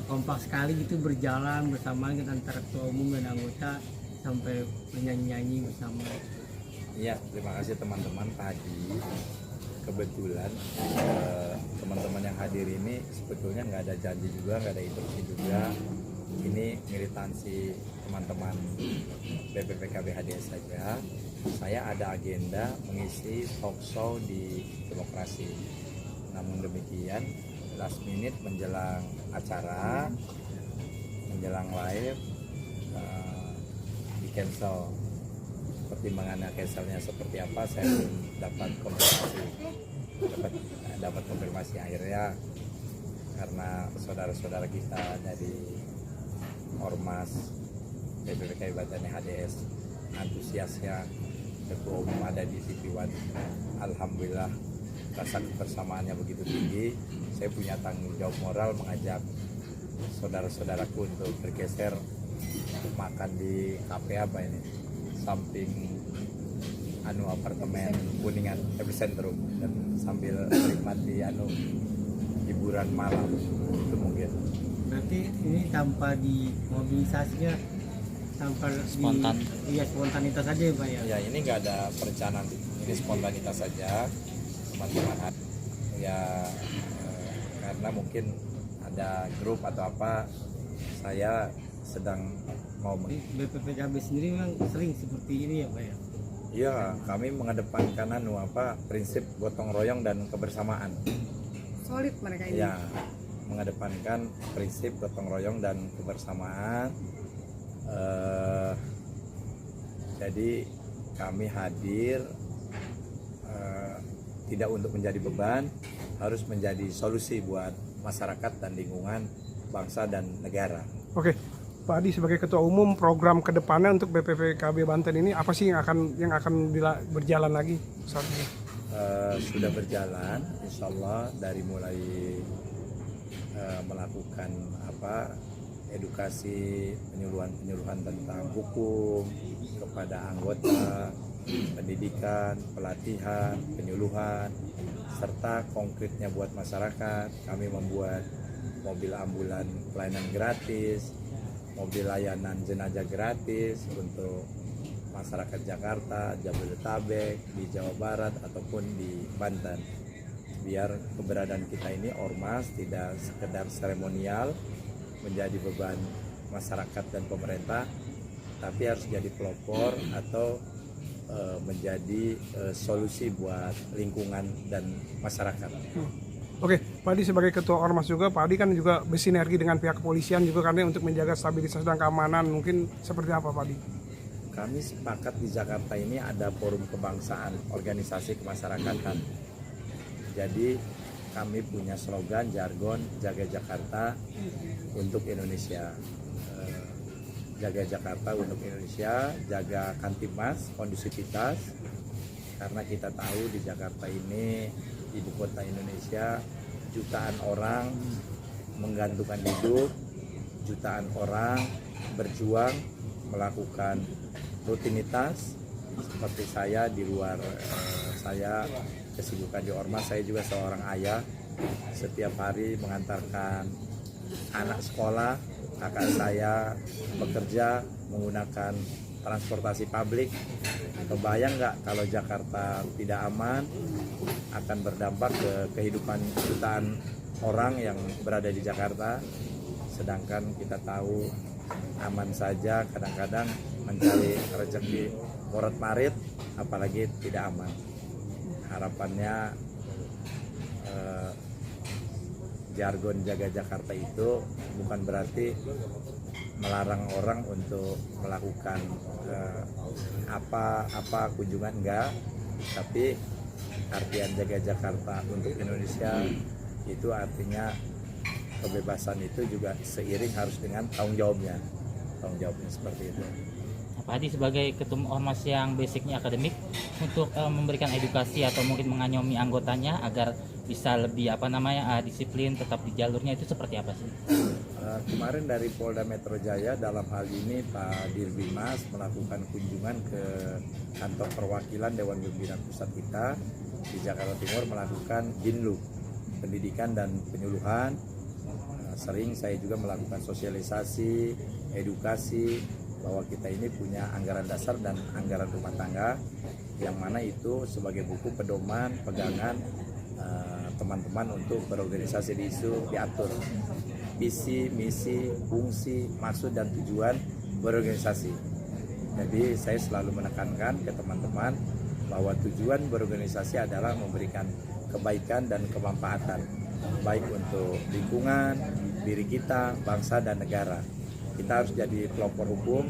kompak sekali gitu berjalan bersama gitu antara ketua umum dan anggota sampai menyanyi-nyanyi bersama. Iya, terima kasih teman-teman tadi. Kebetulan teman-teman yang hadir ini sebetulnya nggak ada janji juga, nggak ada instruksi juga. Ini militansi teman-teman BPPKB HDS saja. Saya ada agenda mengisi talk show di Demokrasi. Namun demikian, last minute menjelang acara, menjelang live, di cancel. Pertimbangannya cancelnya seperti apa saya belum dapat konfirmasi akhirnya karena saudara-saudara kita dari Ormas BPPKB Banten HDS antusiasnya, ketua umum ada di TV1, alhamdulillah rasa kebersamaannya begitu tinggi. Saya punya tanggung jawab moral mengajak saudara-saudaraku untuk bergeser makan di kafe apa ini, samping apartemen Kuningan Epicentrum, dan sambil menikmati hiburan malam itu mungkin. Berarti ini tanpa dimobilisasinya, tanpa Spontan. Iya, spontanitas saja ya Pak ya? Ya, ini nggak ada perencanaan, ini spontanitas saja teman-teman. Ya karena mungkin ada grup atau apa, saya sedang mau BPPKB sendiri memang sering seperti ini ya Pak ya? Iya, kami mengedepankan prinsip gotong royong dan kebersamaan. Solid mereka ini. Ya, mengedepankan prinsip gotong royong dan kebersamaan. Jadi kami hadir tidak untuk menjadi beban, harus menjadi solusi buat masyarakat dan lingkungan, bangsa dan negara. Oke, Pak Adi sebagai Ketua Umum, program kedepannya untuk BPPKB Banten ini apa sih yang akan berjalan lagi saat ini? Sudah berjalan, insya Allah dari mulai melakukan edukasi penyuluhan tentang hukum kepada anggota, pendidikan, pelatihan, penyuluhan, serta konkretnya buat masyarakat. Kami membuat mobil ambulan pelayanan gratis, mobil layanan jenazah gratis untuk masyarakat Jakarta, Jabodetabek, di Jawa Barat ataupun di Banten. Biar keberadaan kita ini ormas tidak sekedar seremonial menjadi beban masyarakat dan pemerintah, tapi harus jadi pelopor atau menjadi solusi buat lingkungan dan masyarakat. Oke, Pak Adi sebagai Ketua Ormas juga, Pak Adi kan juga bersinergi dengan pihak kepolisian juga karena untuk menjaga stabilitas dan keamanan. Mungkin seperti apa Pak Adi? Kami sepakat di Jakarta ini ada forum kebangsaan, organisasi kemasyarakatan. Jadi kami punya slogan, jargon, jaga Jakarta untuk Indonesia. Jaga Jakarta untuk Indonesia, jaga Kamtibmas, kondusivitas, karena kita tahu di Jakarta ini, ibu kota Indonesia, jutaan orang menggantungkan hidup, jutaan orang berjuang melakukan rutinitas seperti saya. Di luar saya kesibukan di Ormas, saya juga seorang ayah, setiap hari mengantarkan anak sekolah, kakak saya bekerja menggunakan transportasi publik. Kebayang nggak kalau Jakarta tidak aman, akan berdampak ke kehidupan jutaan orang yang berada di Jakarta. Sedangkan kita tahu aman saja kadang-kadang mencari rezeki morat marit, apalagi tidak aman. Harapannya jargon jaga Jakarta itu bukan berarti melarang orang untuk melakukan apa kunjungan, enggak, tapi artian jaga Jakarta untuk Indonesia itu artinya kebebasan itu juga seiring harus dengan tanggung jawabnya seperti itu. Pak Adi sebagai ketua ormas yang basicnya akademik, untuk memberikan edukasi atau mungkin mengayomi anggotanya agar bisa lebih disiplin tetap di jalurnya, itu seperti apa sih? Kemarin dari Polda Metro Jaya dalam hal ini Pak Dirbimas melakukan kunjungan ke kantor perwakilan Dewan Pimpinan Pusat kita di Jakarta Timur, melakukan Dinlu, pendidikan dan penyuluhan sering saya juga melakukan sosialisasi, edukasi bahwa kita ini punya anggaran dasar dan anggaran rumah tangga, yang mana itu sebagai buku pedoman pegangan teman-teman untuk berorganisasi di isu diatur visi, misi, fungsi, maksud dan tujuan berorganisasi. Jadi saya selalu menekankan ke teman-teman bahwa tujuan berorganisasi adalah memberikan kebaikan dan kemanfaatan baik untuk lingkungan, diri kita, bangsa dan negara. Kita harus jadi pelopor hukum,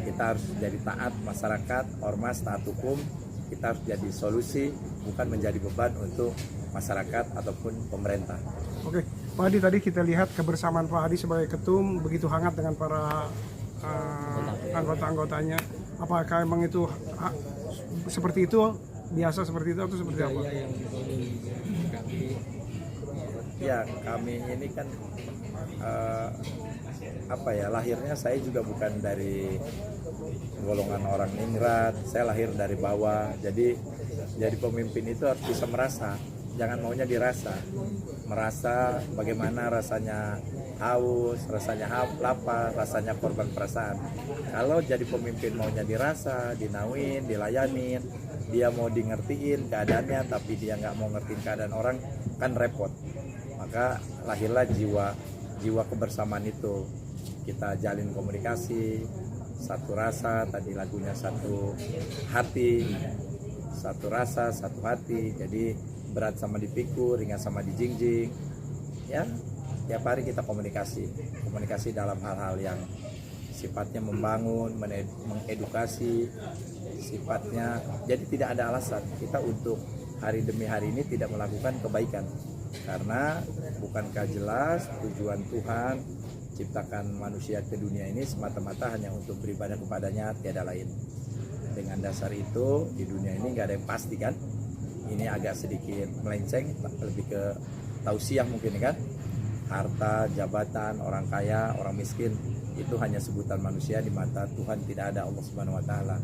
kita harus jadi taat masyarakat, ormas taat hukum, kita harus jadi solusi, bukan menjadi beban untuk masyarakat ataupun pemerintah. Oke, Pak Hadi, tadi kita lihat kebersamaan Pak Hadi sebagai ketum begitu hangat dengan para anggota-anggotanya. Apakah emang itu seperti itu, biasa seperti itu atau seperti apa? Ya, kami ini kan lahirnya saya juga bukan dari golongan orang ningrat, saya lahir dari bawah. Jadi pemimpin itu harus bisa merasa, jangan maunya dirasa. Merasa bagaimana rasanya haus, rasanya lapar, rasanya korban perasaan. Kalau jadi pemimpin maunya dirasa, dinauin, dilayanin, dia mau di ngertiin keadaannya tapi dia nggak mau ngertiin keadaan orang, kan repot. Maka lahirlah jiwa kebersamaan itu. Kita jalin komunikasi, satu rasa, tadi lagunya satu hati, satu rasa, satu hati. Jadi berat sama dipikul, ringan sama dijingjing. Ya, tiap hari kita komunikasi dalam hal-hal yang sifatnya membangun, mengedukasi, sifatnya. Jadi tidak ada alasan kita untuk hari demi hari ini tidak melakukan kebaikan. Karena bukankah jelas tujuan Tuhan ciptakan manusia ke dunia ini semata-mata hanya untuk beribadah kepadanya, tiada lain. Dengan dasar itu di dunia ini nggak ada yang pasti kan. Ini agak sedikit melenceng, lebih ke tausiah mungkin kan. Harta, jabatan, orang kaya, orang miskin itu hanya sebutan manusia di mata Tuhan, tidak ada Allah Subhanahu wa taala.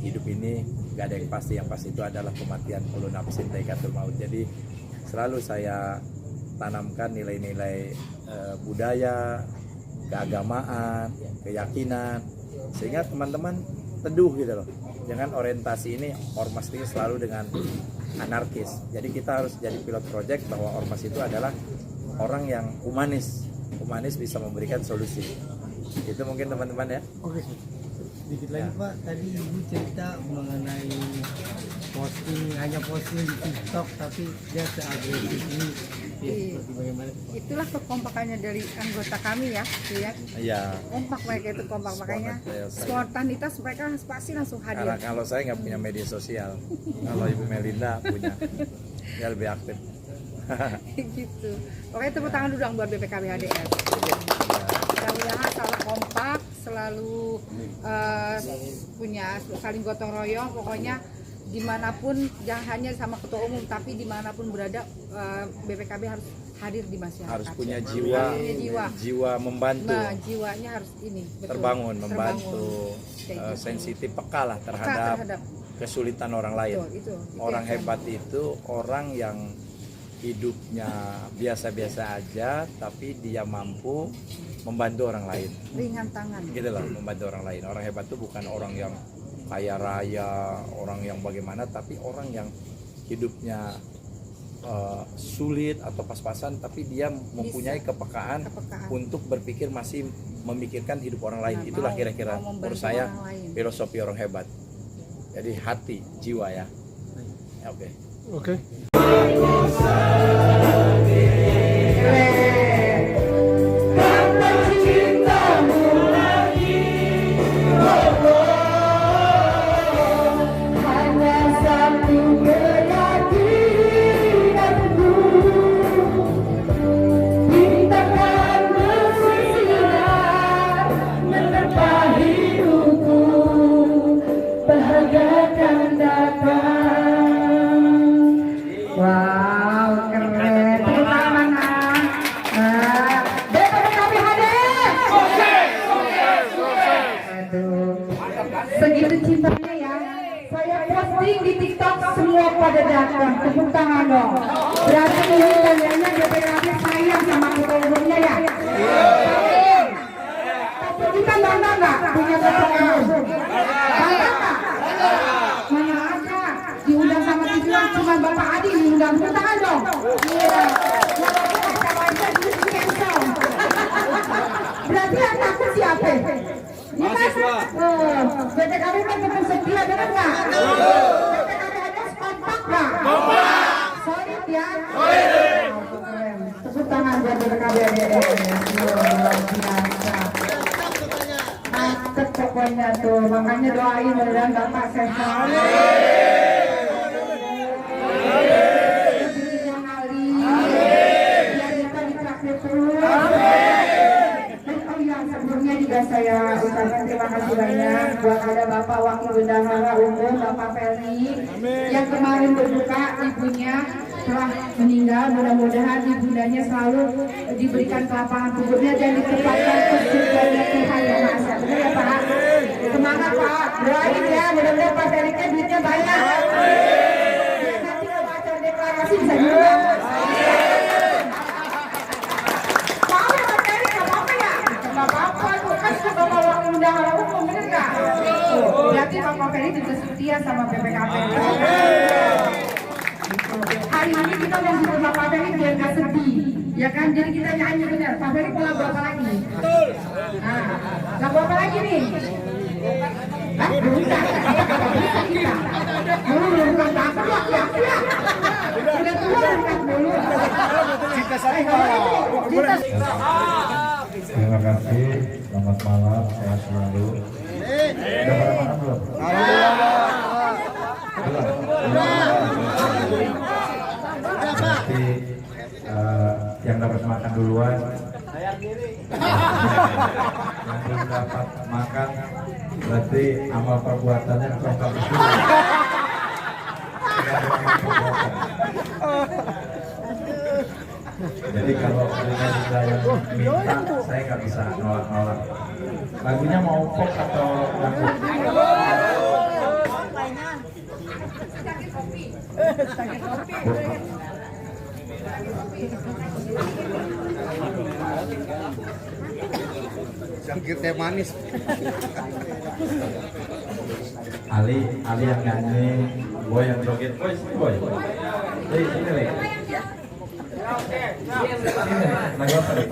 Hidup ini nggak ada yang pasti itu adalah kematian, kullu nafsin dha'iqatul maut. Jadi selalu saya tanamkan nilai-nilai budaya, keagamaan, keyakinan, sehingga teman-teman teduh gitu loh. Jangan orientasi ini ormas ini selalu dengan anarkis. Jadi kita harus jadi pilot project bahwa ormas itu adalah orang yang humanis bisa memberikan solusi. Itu mungkin teman-teman ya. Oke. Sedikit lagi Pak, tadi Ibu cerita mengenai hanya posting di TikTok tapi dia seagresif ini. Iya. Seperti bagaimana? Itulah kekompakannya dari anggota kami ya, lihat. Iya. Kompak mereka itu kompak, makanya spontanitas mereka pasti langsung hadir. Karena kalau saya nggak punya media sosial, kalau Ibu Melinda punya, dia lebih aktif. Gitu. Pokoknya tepuk tangan dulu dong buat BPKB HDS. Mudah-mudahan selalu kompak, selalu punya saling gotong royong. Pokoknya dimanapun, jangan hanya sama ketua umum, tapi dimanapun berada BPKB harus hadir di masyarakat. Harus punya jiwa membantu. Nah, jiwanya harus ini betul, terbangun, membantu, Kayak gitu. sensitif, peka lah terhadap kesulitan orang lain. Betul, itu Orang yang hebat itu orang yang hidupnya biasa-biasa aja, tapi dia mampu membantu orang lain. ringan tangan. Gitu loh, membantu orang lain. Orang hebat itu bukan orang yang kaya raya, orang yang bagaimana, tapi orang yang hidupnya sulit atau pas-pasan, tapi dia mempunyai kepekaan untuk berpikir, masih memikirkan hidup orang lain. Nah, Itulah kira-kira menurut saya orang lain. filosofi orang hebat. Jadi hati, jiwa ya. Oke. Oke. Wow, keren. Tepuk tangan, BPKB HDS. Aduh, segitu cintanya ya Saya posting di TikTok, semua pada datang, tepuk tangan dong. Berarti ini tandanya BPKB sayang sama ketua umumnya ya. Kita bangga nggak punya ketua umum? Bangga nggak? Mana ada diundang sama tujuan cuma Bapak Adi diundang, tepuk tangan dong. Iya. Berarti yang takut siapa? Mahasiswa. BPKB kan tetap setia, benar nggak? BPKB ada kompak nggak? Solid ya? Tepuk tangan buat BPKB ya. Luar biasa. Mantep pokoknya tuh, makanya doain mudah-mudahan Bapak sehat. Yang Ali, biar kita ditraktir terus. Sebelumnya juga saya ucapkan terima kasih banyak buat ada Bapak Wakil Bendahara Umum Bapak Feli yang kemarin berduka ibunya telah meninggal. Mudah-mudahan ibundanya selalu diberikan kelapangan kuburnya dan ditempatkan ke surganya Tuhan Yang Maha Esa. Benar ya Pak? Semangat Pak, doain ya, mudah-mudahan Pak Feli duitnya banyak. Nanti kalau acara deklarasi bisa diundang. Berarti Bapak Ferry juga setia sama BPKB. Hari ini kita mau jemput Bapak Ferry biar nggak sedih, ya kan? Jadi kita nyanyi benar. Pak Ferry mau lagu apa lagi? Nah, lagu apa lagi nih? Belum takut ya. Udah tua angkat dulu. Terima kasih, selamat malam, sehat selalu. Udah pada makan belum? Berarti yang dapat makan duluan, yang belum dapat makan, berarti amal perbuatannya kurang bagus dulu. Jadi kalau ada yang minta, saya nggak bisa nolak-nolak. Lagunya mau pop atau lagu? Cangkir teh manis. Ali yang nyanyi, boy yang joget, boy. Sini nih. Lagu apa nih?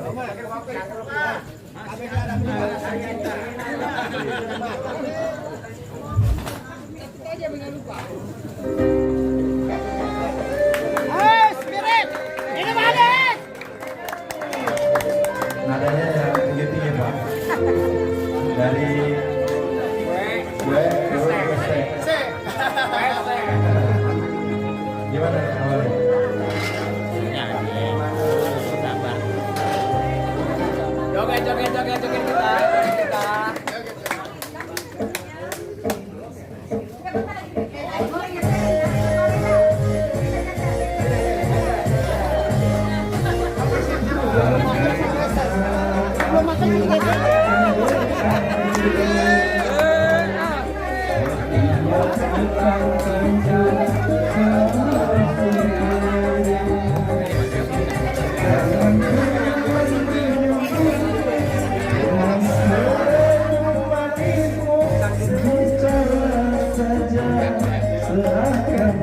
Nadanya yang tinggi-tinggi Pak. Dari gue terus C. Gimana awalnya? Joget kita. Serahkan